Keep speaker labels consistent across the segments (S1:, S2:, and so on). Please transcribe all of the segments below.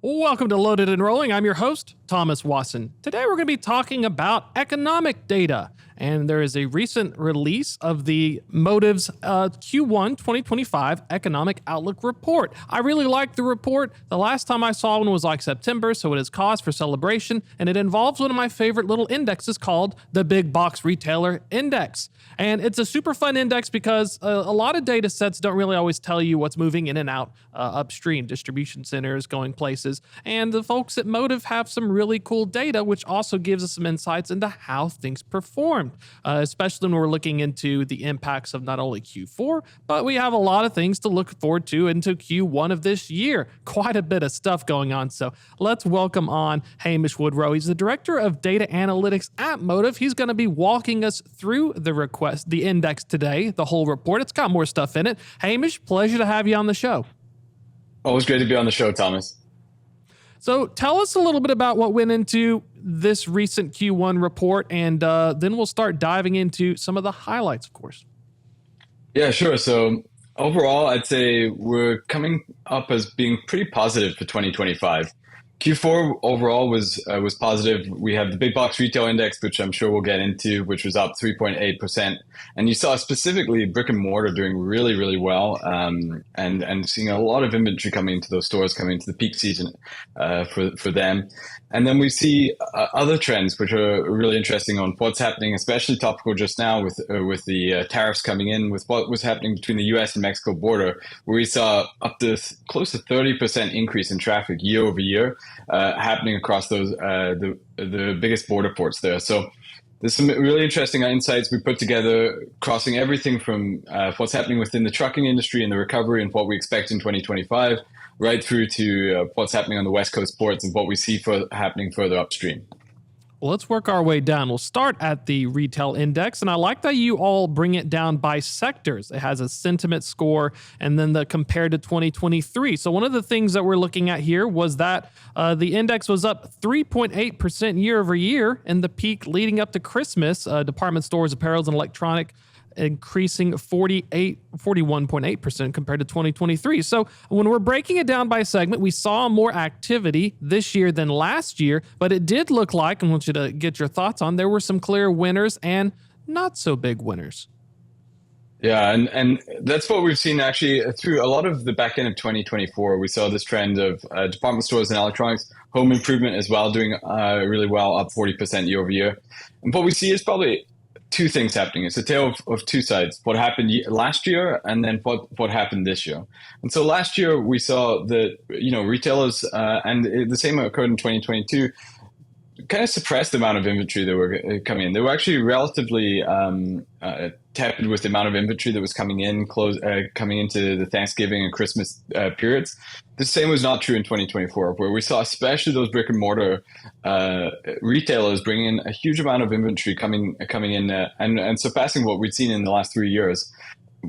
S1: Welcome to Loaded and Rolling. I'm your host, Thomas Wasson. Today we're going to be talking about economic data. And there is a recent release of the Motive's Q1 2025 Economic Outlook Report. I really like the report. The last time I saw one was like September, so it is cause for celebration. And it involves one of my favorite little indexes called the Big Box Retailer Index. And it's a super fun index because a lot of data sets don't really always tell you what's moving in and out upstream, distribution centers, going places. And the folks at Motive have some really cool data, which also gives us some insights into how things performed, especially when we're looking into the impacts of not only Q4, but we have a lot of things to look forward to into Q1 of this year. Quite a bit of stuff going on. So let's welcome on Hamish Woodrow. He's the Director of Data Analytics at Motive. He's going to be walking us through the index today, the whole report. It's got more stuff in it. Hamish, pleasure to have you on the show.
S2: Always great to be on the show, Thomas.
S1: So tell us a little bit about what went into this recent Q1 report, and then we'll start diving into some of the highlights, of course.
S2: Yeah, sure. So overall, I'd say we're coming up as being pretty positive for 2025. Q4 overall was positive. We have the Big Box Retail Index, which I'm sure we'll get into, which was up 3.8%. And you saw specifically brick and mortar doing really, really well, and seeing a lot of inventory coming into those stores, coming into the peak season for them. And then we see other trends, which are really interesting on what's happening, especially topical just now with the tariffs coming in, with what was happening between the U.S. and Mexico border, where we saw up to close to 30% increase in traffic year over year happening across those the biggest border ports there. So there's some really interesting insights we put together, crossing everything from what's happening within the trucking industry and the recovery and what we expect in 2025, right through to what's happening on the West Coast ports and what we see happening further upstream.
S1: Well, let's work our way down. We'll start at the retail index, and I like that you all bring it down by sectors. It has a sentiment score and then the compared to 2023. So one of the things that we're looking at here was that the index was up 3.8% year over year in the peak leading up to Christmas. Department stores, apparels, and electronic increasing 41.8% compared to 2023. So when we're breaking it down by segment, we saw more activity this year than last year, but it did look like, I want you to get your thoughts on, there were some clear winners and not so big winners.
S2: Yeah, and that's what we've seen actually through a lot of the back end of 2024. We saw this trend of department stores and electronics, home improvement as well, doing really well, up 40% year over year. And what we see is probably two things happening. It's a tale of two sides. What happened last year and then what happened this year. And so last year we saw that, retailers, and the same occurred in 2022, kind of suppressed the amount of inventory that were coming in. They were actually relatively tepid with the amount of inventory that was coming into the Thanksgiving and Christmas periods. The same was not true in 2024, where we saw especially those brick and mortar retailers bringing in a huge amount of inventory coming in and surpassing what we'd seen in the last 3 years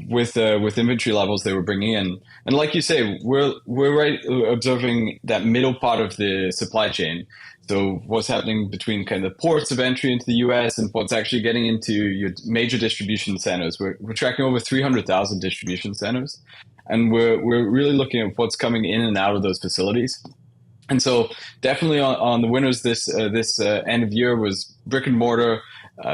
S2: with inventory levels they were bringing in. And like you say, we're right observing that middle part of the supply chain. So what's happening between kind of the ports of entry into the U.S. and what's actually getting into your major distribution centers. We're tracking over 300,000 distribution centers, and we're really looking at what's coming in and out of those facilities. And so definitely on the winners this end of year was brick and mortar,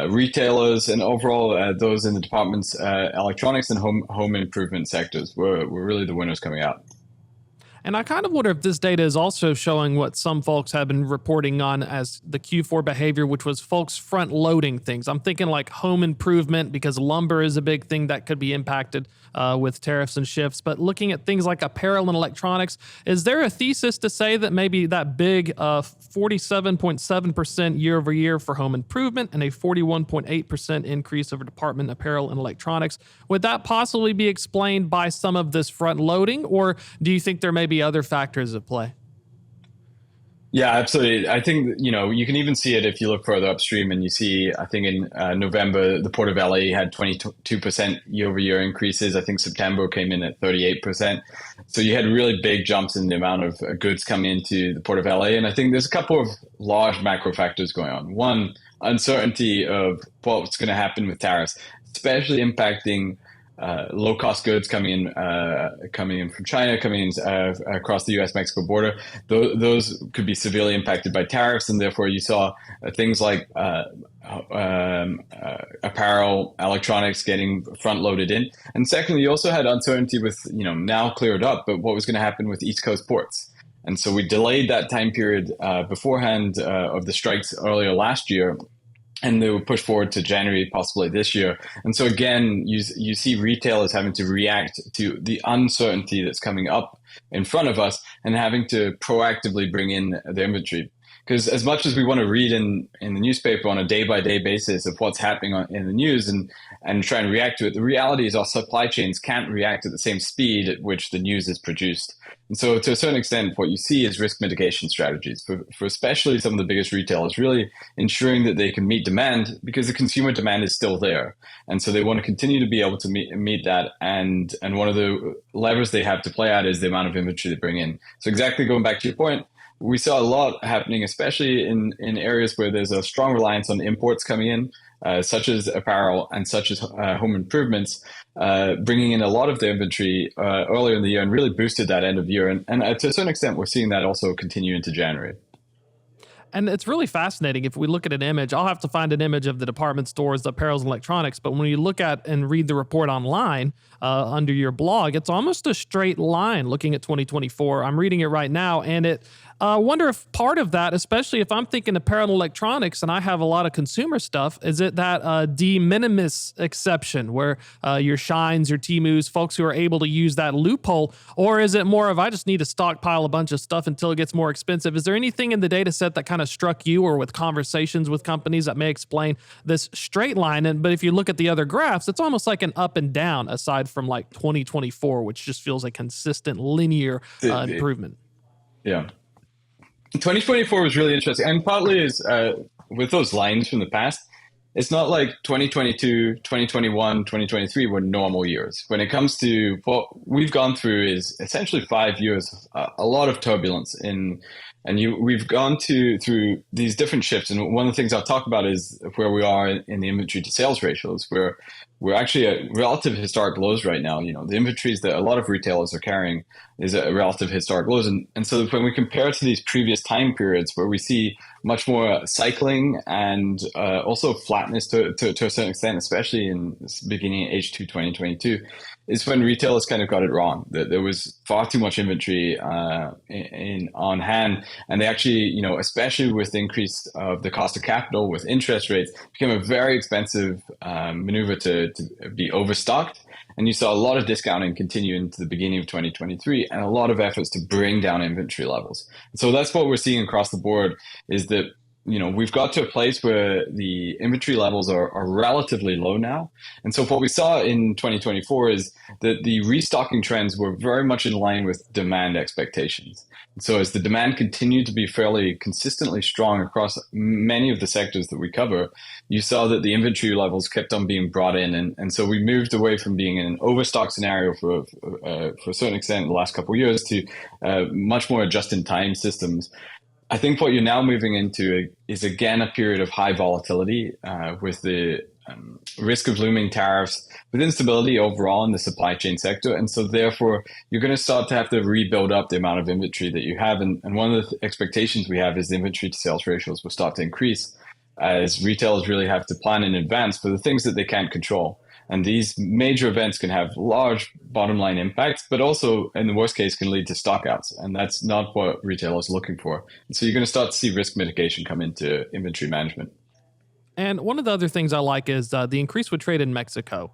S2: retailers, and overall those in the departments, electronics and home improvement sectors were really the winners coming out.
S1: And I kind of wonder if this data is also showing what some folks have been reporting on as the Q4 behavior, which was folks front loading things. I'm thinking like home improvement, because lumber is a big thing that could be impacted with tariffs and shifts. But looking at things like apparel and electronics, is there a thesis to say that maybe that big 47.7% year over year for home improvement and a 41.8% increase over department apparel and electronics, would that possibly be explained by some of this front loading, or do you think there may be other factors at play?
S2: Yeah, absolutely. I think, you can even see it if you look further upstream and you see, I think in November, the Port of LA had 22% year over year increases. I think September came in at 38%. So you had really big jumps in the amount of goods coming into the Port of LA. And I think there's a couple of large macro factors going on. One, uncertainty of what's going to happen with tariffs, especially impacting low-cost goods coming in from China, coming in across the U.S.-Mexico border. Those could be severely impacted by tariffs, and therefore you saw things like apparel, electronics getting front-loaded in. And secondly, you also had uncertainty with, now cleared up, but what was going to happen with East Coast ports. And so we delayed that time period beforehand of the strikes earlier last year, and they were pushed forward to January, possibly this year. And so again, you see retailers having to react to the uncertainty that's coming up in front of us and having to proactively bring in the inventory. Because as much as we want to read in the newspaper on a day-by-day basis of what's happening in the news and try and react to it, the reality is our supply chains can't react at the same speed at which the news is produced. And so to a certain extent, what you see is risk mitigation strategies for especially some of the biggest retailers, really ensuring that they can meet demand because the consumer demand is still there. And so they want to continue to be able to meet that. And one of the levers they have to play at is the amount of inventory they bring in. So exactly going back to your point, we saw a lot happening, especially in areas where there's a strong reliance on imports coming in, such as apparel and such as home improvements, bringing in a lot of the inventory earlier in the year and really boosted that end of year. And to a certain extent, we're seeing that also continue into January.
S1: And it's really fascinating. If we look at an image, I'll have to find an image of the department stores, the apparels and electronics. But when you look at and read the report online under your blog, it's almost a straight line looking at 2024. I'm reading it right now, and it wonder if part of that, especially if I'm thinking apparel and electronics and I have a lot of consumer stuff, is it that de minimis exception where your Shines, your Temus, folks who are able to use that loophole, or is it more of I just need to stockpile a bunch of stuff until it gets more expensive? Is there anything in the data set that kind of struck you or with conversations with companies that may explain this straight line? But if you look at the other graphs, it's almost like an up and down aside from like 2024, which just feels a consistent linear improvement.
S2: Yeah. 2024 was really interesting, and partly is with those lines from the past, it's not like 2022, 2021, 2023 were normal years. When it comes to what we've gone through is essentially 5 years, a lot of turbulence we've gone through these different shifts. And one of the things I'll talk about is where we are in the inventory to sales ratios, where we're actually at relative historic lows right now. The inventories that a lot of retailers are carrying is at relative historic lows. And so when we compare to these previous time periods where we see much more cycling and also flatness to a certain extent, especially in beginning H2 2022, is when retailers kind of got it wrong. That there was far too much inventory on hand, and they actually, especially with the increase of the cost of capital with interest rates, became a very expensive maneuver to be overstocked. And you saw a lot of discounting continue into the beginning of 2023 and a lot of efforts to bring down inventory levels. So that's what we're seeing across the board is that, we've got to a place where the inventory levels are relatively low now. And so what we saw in 2024 is that the restocking trends were very much in line with demand expectations. And so as the demand continued to be fairly consistently strong across many of the sectors that we cover, you saw that the inventory levels kept on being brought in. And so we moved away from being in an overstock scenario for a certain extent in the last couple of years to much more just-in-time systems. I think what you're now moving into is, again, a period of high volatility with the risk of looming tariffs, with instability overall in the supply chain sector. And so therefore, you're going to start to have to rebuild up the amount of inventory that you have. And one of the expectations we have is the inventory to sales ratios will start to increase as retailers really have to plan in advance for the things that they can't control. And these major events can have large bottom line impacts, but also in the worst case can lead to stockouts. And that's not what retailers are looking for. And so you're going to start to see risk mitigation come into inventory management.
S1: And one of the other things I like is the increase with trade in Mexico.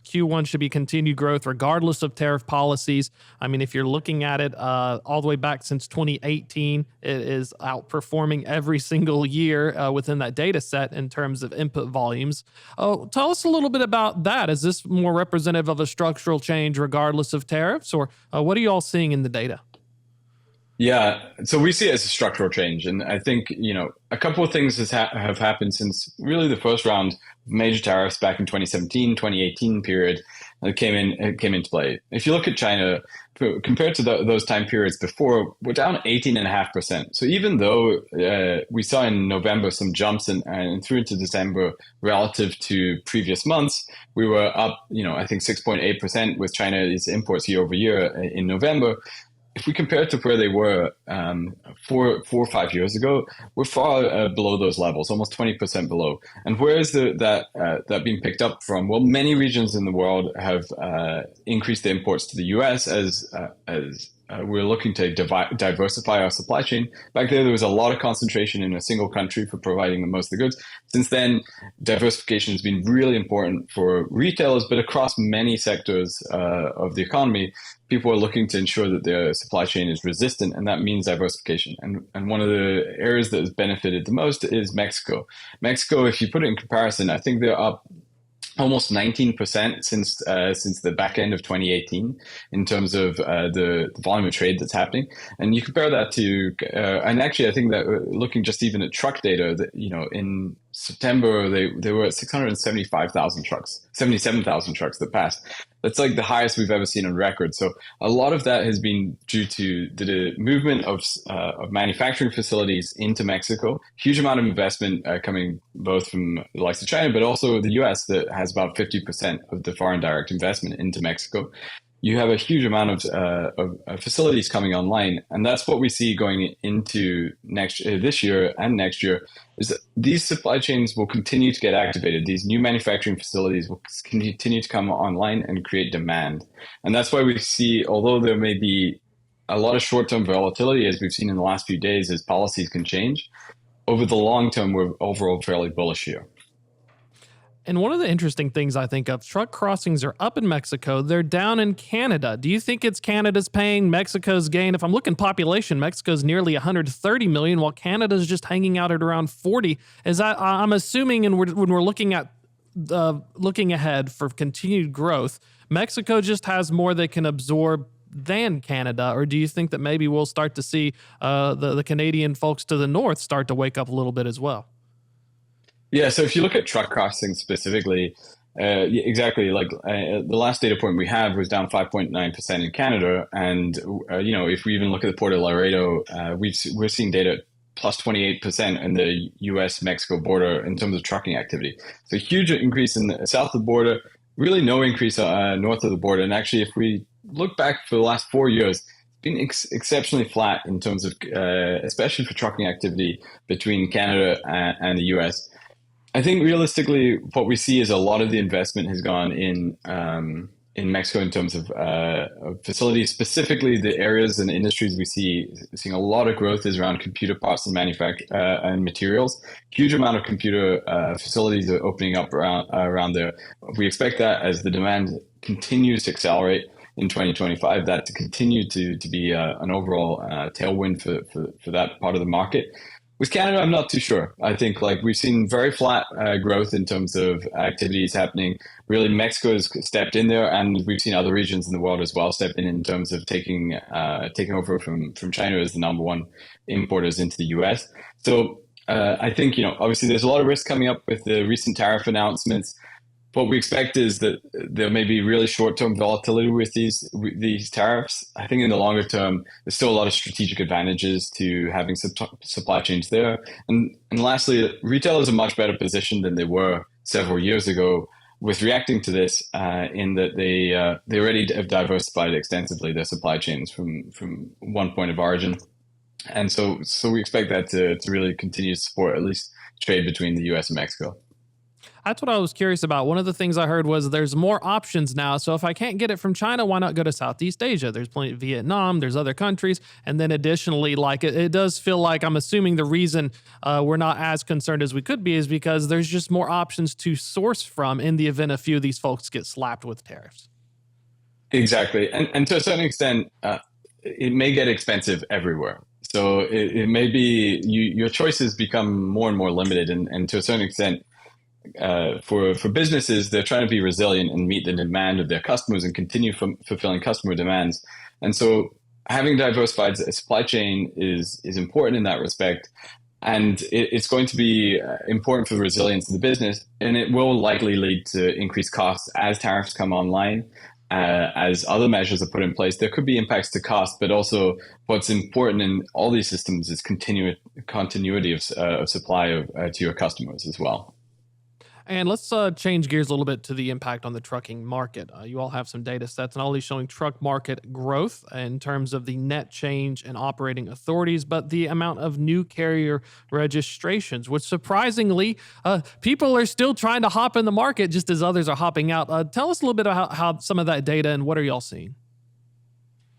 S1: Q1 should be continued growth regardless of tariff policies. I mean, if you're looking at it all the way back since 2018, it is outperforming every single year within that data set in terms of input volumes. Tell us a little bit about that. Is this more representative of a structural change regardless of tariffs, or what are you all seeing in the data?
S2: Yeah, so we see it as a structural change, and I think a couple of things have happened since really the first round of major tariffs back in 2017, 2018 period came into play. If you look at China compared to those time periods before, we're down 18.5%. So even though we saw in November some jumps and through into December relative to previous months, we were up, I think 6.8% with China's imports year over year in November. If we compare it to where they were 4 or 5 years ago, we're far below those levels, almost 20% below. And where is that being picked up from? Well, many regions in the world have increased the imports to the U.S. as we're looking to diversify our supply chain. Back there was a lot of concentration in a single country for providing most of the goods. Since then, diversification has been really important for retailers, but across many sectors of the economy, people are looking to ensure that their supply chain is resistant, and that means diversification. And one of the areas that has benefited the most is Mexico. Mexico, if you put it in comparison, I think they're up almost 19% since the back end of 2018 in terms of the volume of trade that's happening. And you compare that to, and actually I think that looking just even at truck data, that in September they were at 675,000 trucks, 77,000 trucks that passed. That's like the highest we've ever seen on record. So a lot of that has been due to the movement of manufacturing facilities into Mexico. Huge amount of investment coming both from the likes of China, but also the US that has about 50% of the foreign direct investment into Mexico. You have a huge amount of facilities coming online, and that's what we see going into this year and next year. Is that these supply chains will continue to get activated. These new manufacturing facilities will continue to come online and create demand, and that's why we see, although there may be a lot of short-term volatility, as we've seen in the last few days, as policies can change. Over the long term, we're overall fairly bullish here.
S1: And one of the interesting things I think of, truck crossings are up in Mexico. They're down in Canada. Do you think it's Canada's pain, Mexico's gain? If I'm looking population, Mexico's nearly 130 million, while Canada's just hanging out at around 40. Is that, I'm assuming, and when we're looking at looking ahead for continued growth, Mexico just has more they can absorb than Canada? Or do you think that maybe we'll start to see the Canadian folks to the north start to wake up a little bit as well?
S2: Yeah, so if you look at truck crossings specifically, exactly, like the last data point we have was down 5.9% in Canada, and if we even look at the Port of Laredo, we're seeing data plus 28% in the U.S.-Mexico border in terms of trucking activity. So huge increase in the south of the border, really no increase north of the border. And actually, if we look back for the last 4 years, it's been exceptionally flat in terms of, especially for trucking activity between Canada and the U.S. I think realistically, what we see is a lot of the investment has gone in Mexico in terms of facilities. Specifically, the areas and industries seeing a lot of growth is around computer parts and manufacture and materials. Huge amount of computer facilities are opening up around there. We expect that as the demand continues to accelerate in 2025, that to continue to be an overall tailwind for that part of the market. With Canada, I'm not too sure. I think we've seen very flat growth in terms of activities happening. Really, Mexico has stepped in there, and we've seen other regions in the world as well step in terms of taking over from China as the number one importers into the U.S. So I think obviously there's a lot of risk coming up with the recent tariff announcements. What we expect is that there may be really short-term volatility with these tariffs. I think in the longer term, there's still a lot of strategic advantages to having supply chains there. And lastly, retailers are much better positioned than they were several years ago with reacting to this, in that they already have diversified extensively their supply chains from one point of origin. And so we expect that to really continue to support at least trade between the U.S. and Mexico.
S1: That's what I was curious about. One of the things I heard was there's more options now. So if I can't get it from China, why not go to Southeast Asia? There's plenty of Vietnam, there's other countries. And then additionally, it does feel like, I'm assuming the reason we're not as concerned as we could be is because there's just more options to source from in the event a few of these folks get slapped with tariffs.
S2: Exactly. And to a certain extent, it may get expensive everywhere. So it may be your choices become more and more limited. And to a certain extent, for businesses, they're trying to be resilient and meet the demand of their customers and continue fulfilling customer demands. And so having diversified supply chain is important in that respect. And it's going to be important for the resilience of the business, and it will likely lead to increased costs as tariffs come online, as other measures are put in place. There could be impacts to cost, but also what's important in all these systems is continuity of supply to your customers as well.
S1: And let's change gears a little bit to the impact on the trucking market. You all have some data sets and all these showing truck market growth in terms of the net change in operating authorities, but the amount of new carrier registrations, which surprisingly, people are still trying to hop in the market just as others are hopping out. Tell us a little bit about how some of that data and what are y'all seeing?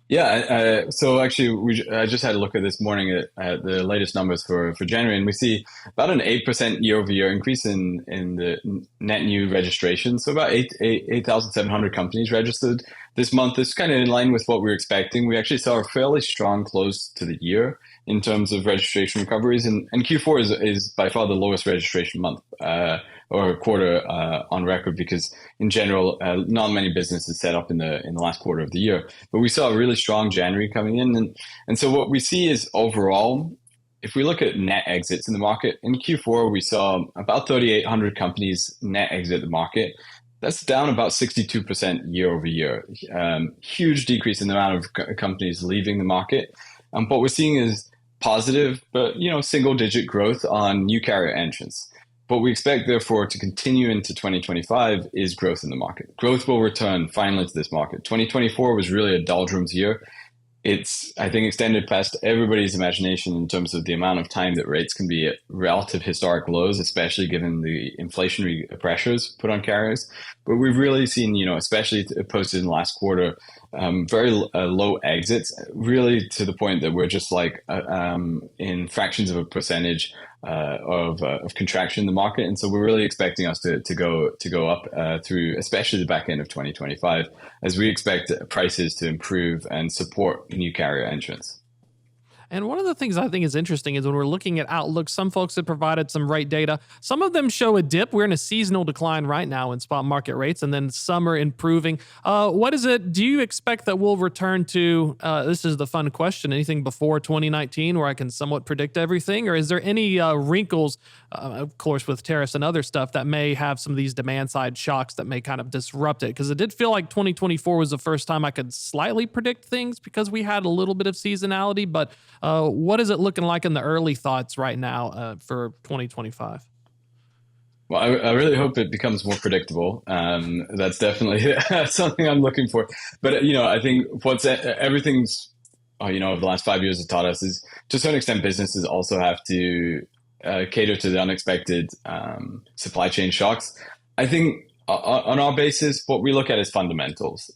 S2: Yeah, so actually, I just had a look at this morning at the latest numbers for January, and we see about an 8% year-over-year increase in the net new registrations. So about 8,700 companies registered this month. This is kind of in line with what we were expecting. We actually saw a fairly strong close to the year in terms of registration recoveries, and Q4 is by far the lowest registration month or quarter on record, because in general, not many businesses set up in the last quarter of the year. But we saw a really strong January coming in, and so what we see is overall, if we look at net exits in the market in Q4, we saw about 3,800 companies net exit the market. That's down about 62% year over year. Huge decrease in the amount of companies leaving the market. What we're seeing is positive, but single-digit growth on new carrier entrants. What we expect, therefore, to continue into 2025 is growth in the market. Growth will return finally to this market. 2024 was really a doldrums year. It's, I think, extended past everybody's imagination in terms of the amount of time that rates can be at relative historic lows, especially given the inflationary pressures put on carriers. But we've really seen, especially posted in the last quarter, very low exits, really to the point that we're just like in fractions of a percentage of contraction in the market. And so we're really expecting us to go up through, especially the back end of 2025, as we expect prices to improve and support new carrier entrants.
S1: And one of the things I think is interesting is when we're looking at outlook, some folks have provided some rate data. Some of them show a dip. We're in a seasonal decline right now in spot market rates, and then some are improving. What is it? Do you expect that we'll return to, this is the fun question, anything before 2019 where I can somewhat predict everything? Or is there any wrinkles, of course, with tariffs and other stuff that may have some of these demand side shocks that may kind of disrupt it? Because it did feel like 2024 was the first time I could slightly predict things because we had a little bit of seasonality, but what is it looking like in the early thoughts right now for 2025?
S2: Well, I really hope it becomes more predictable. That's definitely something I'm looking for. But, I think everything's, over the last 5 years has taught us is, to a certain extent, businesses also have to cater to the unexpected supply chain shocks. I think on our basis, what we look at is fundamentals.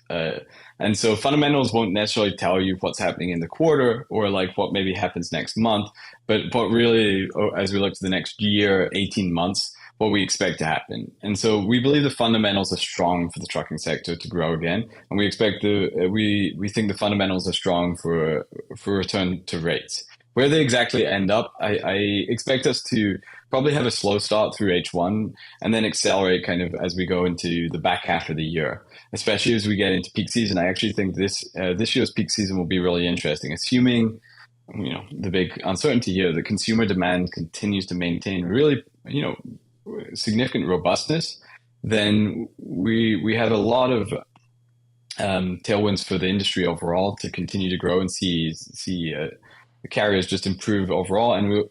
S2: And so fundamentals won't necessarily tell you what's happening in the quarter or like what maybe happens next month, but what really, as we look to the next year, 18 months, what we expect to happen. And so we believe the fundamentals are strong for the trucking sector to grow again. And we think the fundamentals are strong for return to rates. Where they exactly end up, I expect us to probably have a slow start through H1 and then accelerate kind of as we go into the back half of the year, especially as we get into peak season. I actually think this year's peak season will be really interesting, assuming, the big uncertainty here, the consumer demand continues to maintain really, significant robustness. Then we have a lot of tailwinds for the industry overall to continue to grow and see the carriers just improve overall. And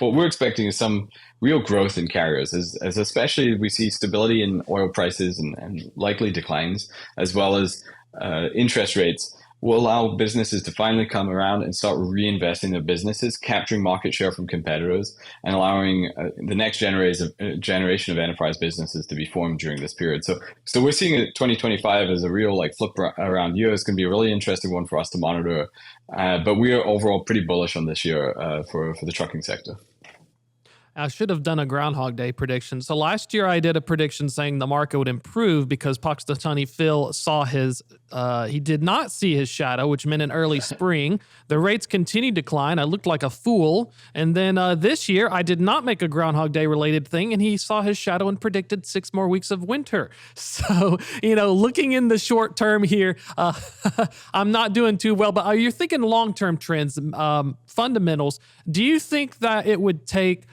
S2: what we're expecting is some real growth in carriers, as especially we see stability in oil prices and likely declines, as well as interest rates will allow businesses to finally come around and start reinvesting in their businesses, capturing market share from competitors, and allowing the next generation of enterprise businesses to be formed during this period. So we're seeing 2025 as a real flip around year. It's going to be a really interesting one for us to monitor. But we are overall pretty bullish on this year for the trucking sector.
S1: I should have done a Groundhog Day prediction. So last year I did a prediction saying the market would improve because Pakistani Phil saw he did not see his shadow, which meant in early spring. The rates continued to decline. I looked like a fool. And then this year I did not make a Groundhog Day related thing, and he saw his shadow and predicted 6 more weeks of winter. So, looking in the short term here, I'm not doing too well, but you're thinking long-term trends, fundamentals. Do you think that it would take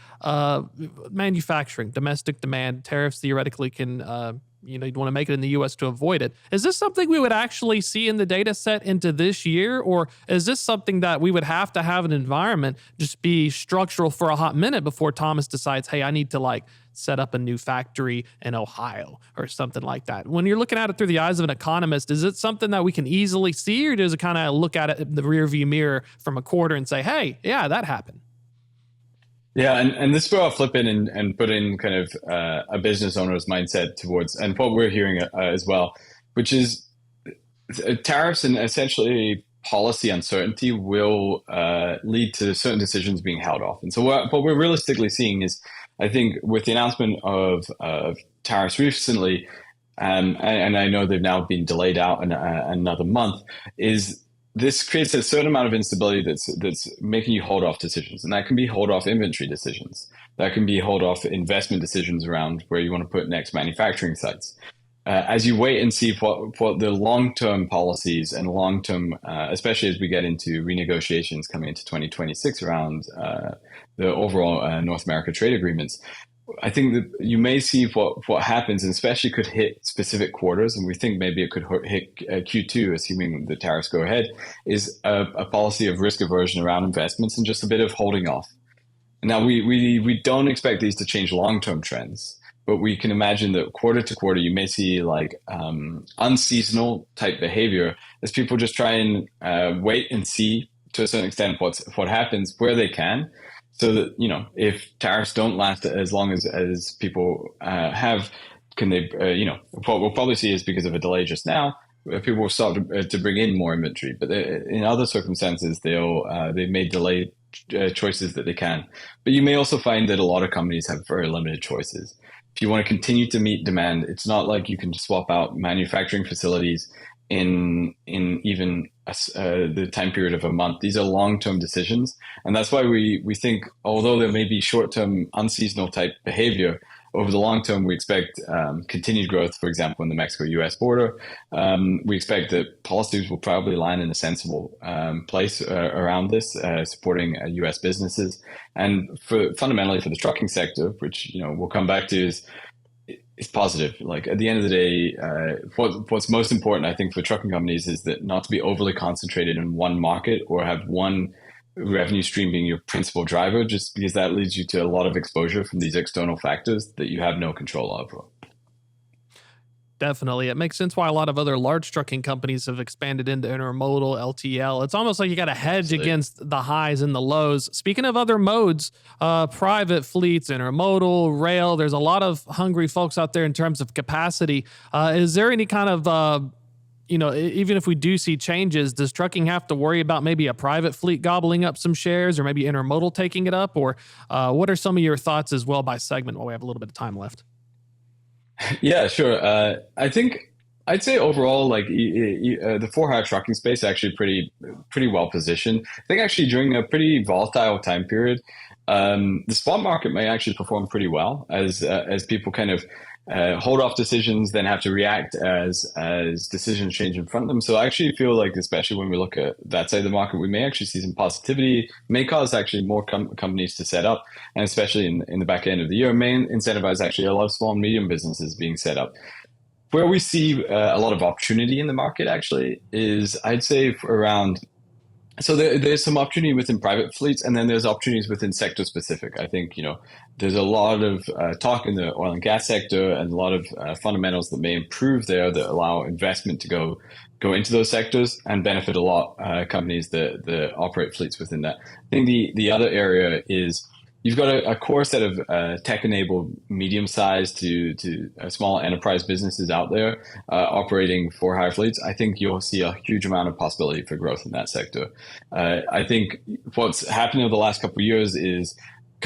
S1: manufacturing, domestic demand, tariffs theoretically can, you'd want to make it in the U.S. to avoid it. Is this something we would actually see in the data set into this year? Or is this something that we would have to have an environment just be structural for a hot minute before Thomas decides, hey, I need to set up a new factory in Ohio or something like that? When you're looking at it through the eyes of an economist, is it something that we can easily see, or does it kind of look at it in the rearview mirror from a quarter and say, hey, yeah, that happened?
S2: Yeah, and this is where I'll flip in and put in kind of a business owner's mindset towards, and what we're hearing as well, which is tariffs and essentially policy uncertainty will lead to certain decisions being held off. And so what we're realistically seeing is, I think, with the announcement of tariffs recently, and I know they've now been delayed out another month, is this creates a certain amount of instability that's making you hold off decisions. And that can be hold off inventory decisions. That can be hold off investment decisions around where you want to put next manufacturing sites. As you wait and see what the long-term policies and long-term, especially as we get into renegotiations coming into 2026 around the overall North America trade agreements, I think that you may see what happens, and especially could hit specific quarters, and we think maybe it could hit Q2, assuming the tariffs go ahead, is a policy of risk aversion around investments and just a bit of holding off. Now, we don't expect these to change long-term trends, but we can imagine that quarter to quarter, you may see unseasonal type behavior as people just try and wait and see to a certain extent what happens where they can. So that, if tariffs don't last as long as people have, can they, what we'll probably see is because of a delay just now, people will start to bring in more inventory. But in other circumstances, they may delay choices that they can. But you may also find that a lot of companies have very limited choices. If you want to continue to meet demand, it's not like you can just swap out manufacturing facilities in even the time period of a month. These are long-term decisions. And that's why we think, although there may be short-term unseasonal type behavior, over the long term, we expect continued growth, for example, in the Mexico-US border. We expect that policies will probably line in a sensible place around this, supporting US businesses. And fundamentally for the trucking sector, which we'll come back to, is positive. Like at the end of the day, what's most important, I think, for trucking companies is that not to be overly concentrated in one market or have one revenue stream being your principal driver, just because that leads you to a lot of exposure from these external factors that you have no control over.
S1: Definitely. It makes sense why a lot of other large trucking companies have expanded into intermodal, LTL. It's almost like you got to hedge against the highs and the lows. Speaking of other modes, private fleets, intermodal, rail, there's a lot of hungry folks out there in terms of capacity. Is there any kind of even if we do see changes, does trucking have to worry about maybe a private fleet gobbling up some shares or maybe intermodal taking it up? Or what are some of your thoughts as well by segment while we have a little bit of time left?
S2: Yeah, sure. I think I'd say overall, the for-hire trucking space actually pretty well positioned. I think actually during a pretty volatile time period, the spot market may actually perform pretty well as people kind of hold off decisions, then have to react as decisions change in front of them. So I actually feel like, especially when we look at that side of the market, we may actually see some positivity, may cause actually more companies to set up, and especially in the back end of the year, may incentivize actually a lot of small and medium businesses being set up. Where we see a lot of opportunity in the market actually is, I'd say, around. So there's some opportunity within private fleets, and then there's opportunities within sector specific. I think, there's a lot of talk in the oil and gas sector and a lot of fundamentals that may improve there that allow investment to go into those sectors and benefit a lot companies that operate fleets within that. I think the other area is you've got a core set of tech-enabled medium-sized to small enterprise businesses out there operating for-hire fleets. I think you'll see a huge amount of possibility for growth in that sector. I think what's happened over the last couple of years is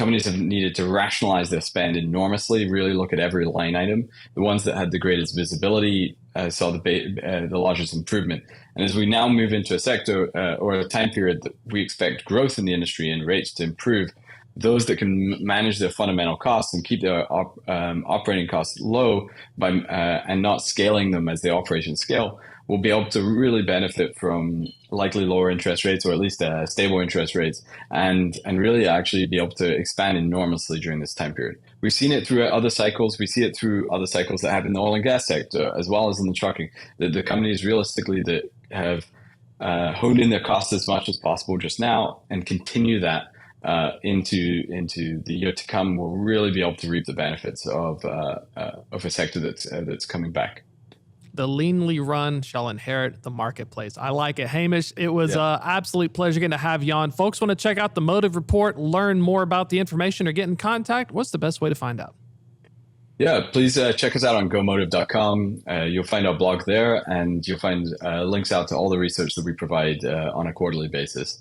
S2: companies have needed to rationalize their spend enormously, really look at every line item. The ones that had the greatest visibility saw the largest improvement. And as we now move into a sector or a time period that we expect growth in the industry and rates to improve, those that can manage their fundamental costs and keep their operating costs low by and not scaling them as the operations scale will be able to really benefit from likely lower interest rates, or at least stable interest rates, and really actually be able to expand enormously during this time period. We've seen it through other cycles. We see it through other cycles that happen in the oil and gas sector, as well as in the trucking. The companies realistically that have honed in their costs as much as possible just now and continue that into the year to come will really be able to reap the benefits of a sector that's coming back.
S1: The leanly run shall inherit the marketplace. I like it. Hamish, it was an absolute pleasure getting to have you on. Folks want to check out the Motive Report, learn more about the information, or get in contact. What's the best way to find out?
S2: Yeah, please check us out on gomotive.com. You'll find our blog there, and you'll find links out to all the research that we provide on a quarterly basis.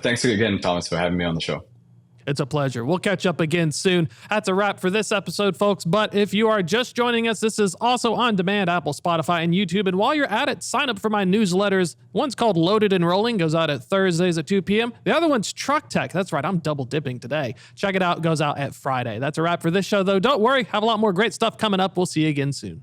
S2: Thanks again, Thomas, for having me on the show.
S1: It's a pleasure. We'll catch up again soon. That's a wrap for this episode, folks. But if you are just joining us, this is also on demand, Apple, Spotify, and YouTube. And while you're at it, sign up for my newsletters. One's called Loaded and Rolling, goes out at Thursdays at 2 p.m. The other one's Truck Tech. That's right, I'm double dipping today. Check it out, goes out at Friday. That's a wrap for this show, though. Don't worry, have a lot more great stuff coming up. We'll see you again soon.